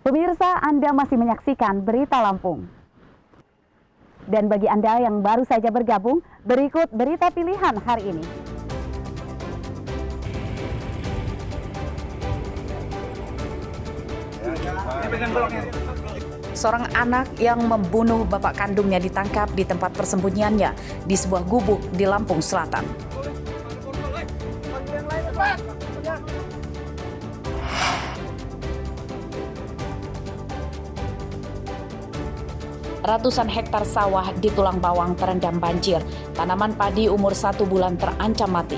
Pemirsa, Anda masih menyaksikan Berita Lampung. Dan bagi Anda yang baru saja bergabung, berikut berita pilihan hari ini. Seorang anak yang membunuh bapak kandungnya ditangkap di tempat persembunyiannya di sebuah gubuk di Lampung Selatan. Ratusan hektar sawah di Tulang Bawang terendam banjir. Tanaman padi umur 1 bulan terancam mati.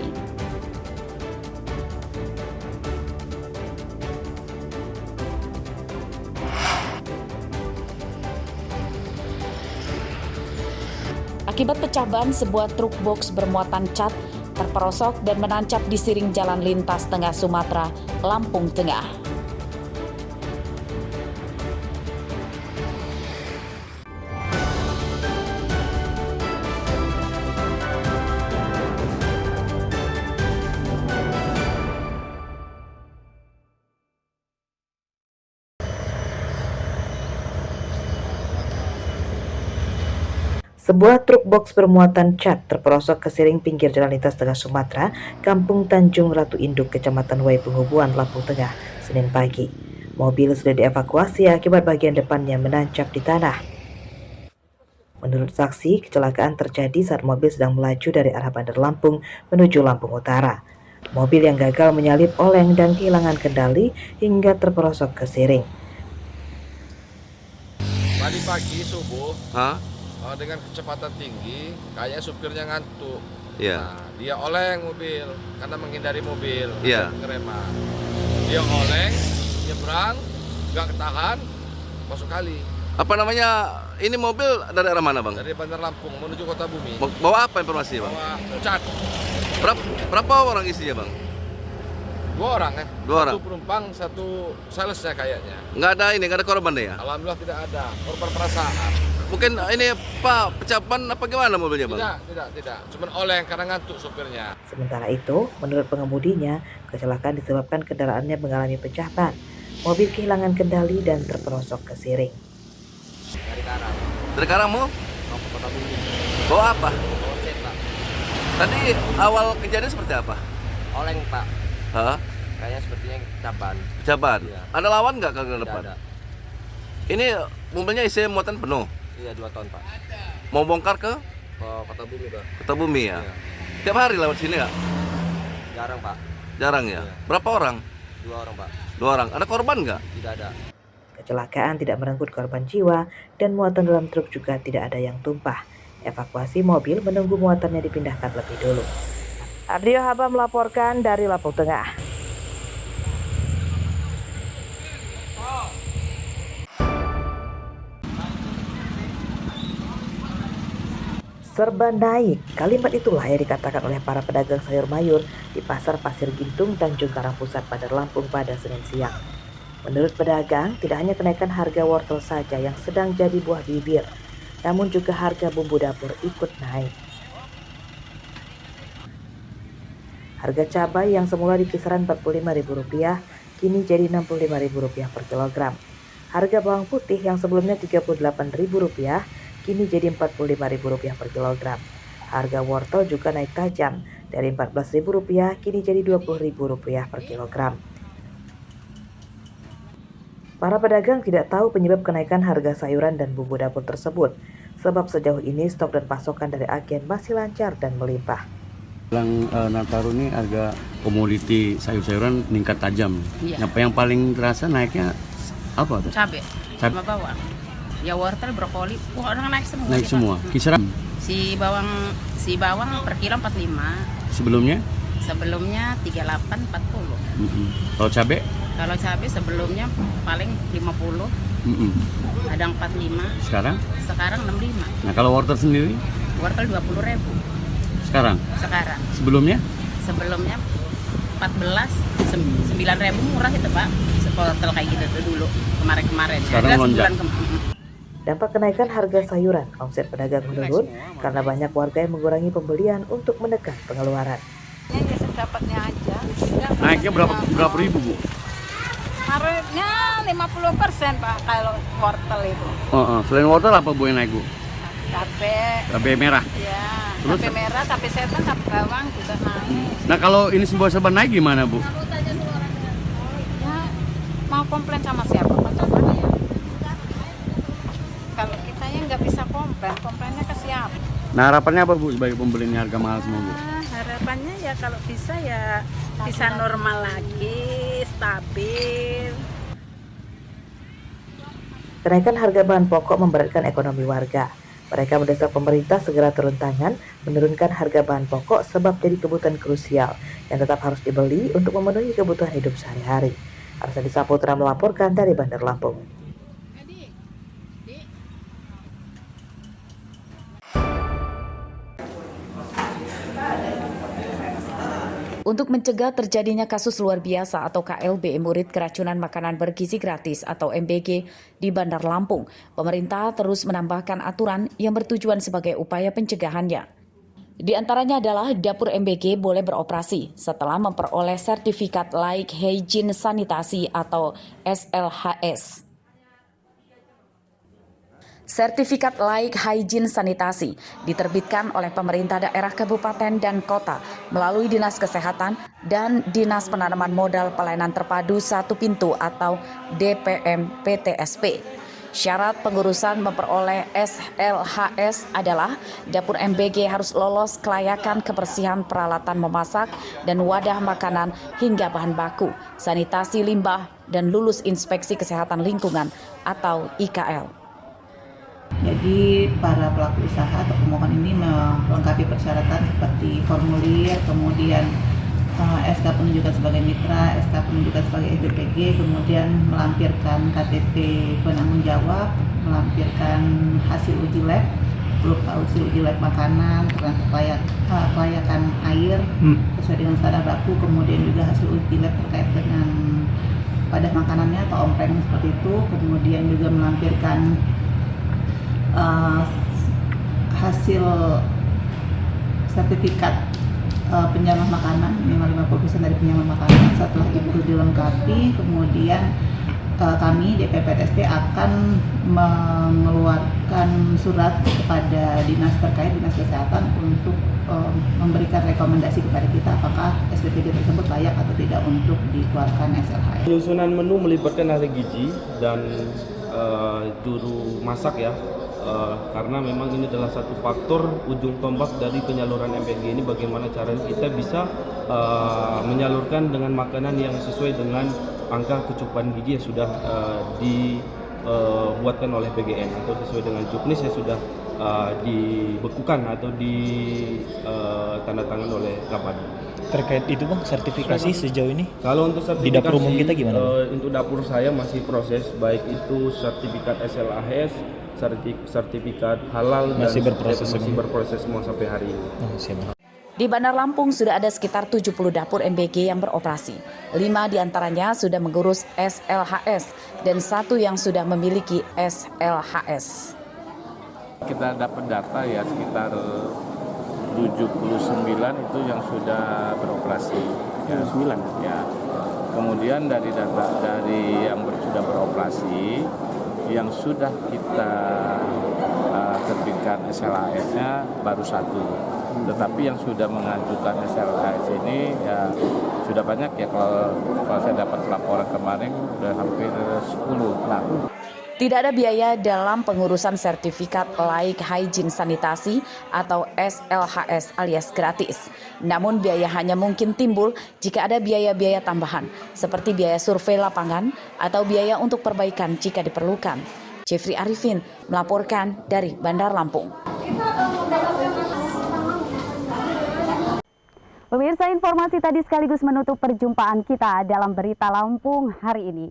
Akibat pecah ban, sebuah truk box bermuatan cat terperosok dan menancap di siring jalan lintas tengah Sumatera, Lampung Tengah. Sebuah truk box bermuatan cat terperosok ke siring pinggir jalan lintas tengah Sumatera, Kampung Tanjung Ratu Induk, Kecamatan Wai Penghubungan, Lampung Tengah, Senin pagi. Mobil sudah dievakuasi akibat bagian depannya menancap di tanah. Menurut saksi, kecelakaan terjadi saat mobil sedang melaju dari arah Bandar Lampung menuju Lampung Utara. Mobil yang gagal menyalip oleng dan kehilangan kendali hingga terperosok ke siring. Tadi pagi subuh, dengan kecepatan tinggi, kayaknya supirnya ngantuk. Iya. Nah, dia oleng mobil karena menghindari mobil. Iya. Ngerema. Dia oleng, nyebrang, nggak ketahan, masuk kali. Apa namanya? Ini mobil dari arah mana, Bang? Dari Bandar Lampung menuju Kota Bumi. Bawa apa informasi, Bang? Bawa cat. Berapa orang isinya, Bang? 2 orang kan? 2 orang. 1 penumpang, 1 salesnya kayaknya. Nggak ada korban deh ya? Alhamdulillah tidak ada korban perasaan. Mungkin ini Pak, pecah ban apa gimana mobilnya, Bang? Tidak. Cuman oleng karena ngantuk supirnya. Sementara itu, menurut pengemudinya, kecelakaan disebabkan kendaraannya mengalami pecah ban. Mobil kehilangan kendali dan terperosok ke siring. Dari Karang mau Ke Kota Bumi. bawa apa? Bawa cat, Pak. Tadi awal kejadian seperti apa? Oleng, Pak. Hah? Kayaknya sepertinya caban. Pecah ban? Iya. Ada lawan nggak ke depan? Tidak ada. Ini mobilnya isi muatan penuh. Iya, 2 ton, Pak. Mau bongkar ke Kota Bumi, Pak. Kota Bumi ya? Iya. Tiap hari lewat sini nggak? Jarang, Pak. Jarang ya? Iya. Berapa orang? 2 orang, Pak. 2 orang. Ada korban nggak? Tidak ada. Kecelakaan tidak merenggut korban jiwa dan muatan dalam truk juga tidak ada yang tumpah. Evakuasi mobil menunggu muatannya dipindahkan lebih dulu. Ardio Haba melaporkan dari Lampung Tengah. Serba naik, kalimat itulah yang dikatakan oleh para pedagang sayur mayur di Pasar Pasir Gintung, Tanjung Karang Pusat, Bandar Lampung pada Senin siang. Menurut pedagang, tidak hanya kenaikan harga wortel saja yang sedang jadi buah bibir, namun juga harga bumbu dapur ikut naik. Harga cabai yang semula di kisaran Rp45.000 kini jadi Rp65.000 per kilogram. Harga bawang putih yang sebelumnya Rp38.000 kini jadi Rp45.000 per kilogram. Harga wortel juga naik tajam dari Rp14.000 kini jadi Rp20.000 per kilogram. Para pedagang tidak tahu penyebab kenaikan harga sayuran dan bumbu dapur tersebut, sebab sejauh ini stok dan pasokan dari agen masih lancar dan melimpah. Jelang Nataru ini harga komoditi sayur-sayuran meningkat tajam. Iya. Yang paling terasa naiknya apa tuh? Cabai sama bawang. Ya wortel, brokoli, orang naik semua. Naik semua. Kisaran Si bawang per kilo 45. sebelumnya? Sebelumnya 38 40. Kalau cabai? Kalau cabai sebelumnya paling 50, ada 45. Sekarang? Sekarang 65. Nah kalau wortel sendiri? Wortel 20.000 Sekarang? sekarang. Sebelumnya? Sebelumnya 14, 9.000 murah itu, Pak. Wortel kayak gitu tuh dulu kemarin-kemarin. Sekarang Ada lonjak. Dampak kenaikan harga sayuran, omset pedagang menurun karena banyak warga yang mengurangi pembelian untuk menekan pengeluaran. Ya sedapatnya aja. Naiknya berapa ribu, Bu? Maretnya 50% Pak kalau wortel itu. Selain wortel apa Bu yang naik Bu? Cabai merah. ya, Terus? cabai merah, cabai setan, cabai bawang juga naik. Nah kalau ini semua serba naik gimana Bu? Ya, mau komplain sama siapa Pak? Coba ya. Kalau kita ya nggak bisa komplain, komplainnya ke siapa? Nah harapannya apa Bu sebagai pembeli ini harga mahal semua Bu? Harapannya ya kalau bisa ya bisa normal lagi, stabil. Kenaikan harga bahan pokok memberatkan ekonomi warga. Mereka mendesak pemerintah segera turun tangan menurunkan harga bahan pokok sebab jadi kebutuhan krusial yang tetap harus dibeli untuk memenuhi kebutuhan hidup sehari-hari. Arsadi Saputra melaporkan dari Bandar Lampung. Untuk mencegah terjadinya kasus luar biasa atau KLB murid keracunan makanan bergizi gratis atau MBG di Bandar Lampung, pemerintah terus menambahkan aturan yang bertujuan sebagai upaya pencegahannya. Di antaranya adalah dapur MBG boleh beroperasi setelah memperoleh sertifikat layak hygiene sanitasi atau SLHS. Sertifikat layak hygiene sanitasi diterbitkan oleh pemerintah daerah kabupaten dan kota melalui Dinas Kesehatan dan Dinas Penanaman Modal Pelayanan Terpadu Satu Pintu atau DPM PTSP. Syarat pengurusan memperoleh SLHS adalah dapur MBG harus lolos kelayakan kebersihan peralatan memasak dan wadah makanan hingga bahan baku, sanitasi limbah, dan lulus inspeksi kesehatan lingkungan atau IKL. Jadi para pelaku usaha atau pemohon ini melengkapi persyaratan seperti formulir, kemudian SK penunjukan sebagai mitra, SK penunjukan sebagai SBPG, kemudian melampirkan KTP penanggung jawab, melampirkan hasil uji lab, berupa hasil uji lab makanan, termasuk kelayakan air sesuai dengan standar baku, kemudian juga hasil uji lab terkait dengan padah makanannya atau ompreng seperti itu, kemudian juga melampirkan hasil sertifikat penjamah makanan minimal 50% dari penjamah makanan. Setelah itu dilengkapi, kemudian kami DPPTSP akan mengeluarkan surat kepada dinas terkait, dinas kesehatan untuk memberikan rekomendasi kepada kita apakah SPPG tersebut layak atau tidak untuk dikeluarkan SLHS. Penyusunan menu melibatkan ahli gizi dan juru masak ya. Karena memang ini adalah satu faktor ujung tombak dari penyaluran MBG ini, bagaimana caranya kita bisa menyalurkan dengan makanan yang sesuai dengan angka kecukupan gizi yang sudah dibuatkan oleh PGN atau sesuai dengan juknis yang sudah dibekukan atau ditandatangan oleh Kapadi. Terkait itu Bang, sertifikasi sejauh ini? Kalau untuk sertifikasi di dapur umum kita gimana? Untuk dapur saya masih proses, baik itu sertifikat SLHS, sertifikat halal masih dan berproses semua sampai hari ini. Di Bandar Lampung sudah ada sekitar 70 dapur MBG yang beroperasi. 5 diantaranya sudah mengurus SLHS dan 1 yang sudah memiliki SLHS. Kita dapat data ya sekitar 79 itu yang sudah beroperasi. Ya, 9 ya. Kemudian dari data dari yang sudah beroperasi, yang sudah kita terbitkan SLHS-nya baru 1. Tetapi yang sudah mengajukan SLHS ini ya sudah banyak ya, kalau saya dapat laporan kemarin sudah hampir 10 pelaku. Tidak ada biaya dalam pengurusan sertifikat layak hygiene sanitasi atau SLHS alias gratis. Namun biaya hanya mungkin timbul jika ada biaya-biaya tambahan seperti biaya survei lapangan atau biaya untuk perbaikan jika diperlukan. Jeffrey Arifin melaporkan dari Bandar Lampung. Pemirsa, informasi tadi sekaligus menutup perjumpaan kita dalam Berita Lampung hari ini.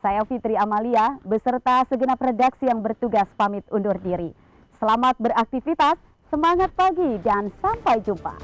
Saya Fitri Amalia beserta segenap redaksi yang bertugas pamit undur diri. Selamat beraktivitas, semangat pagi dan sampai jumpa.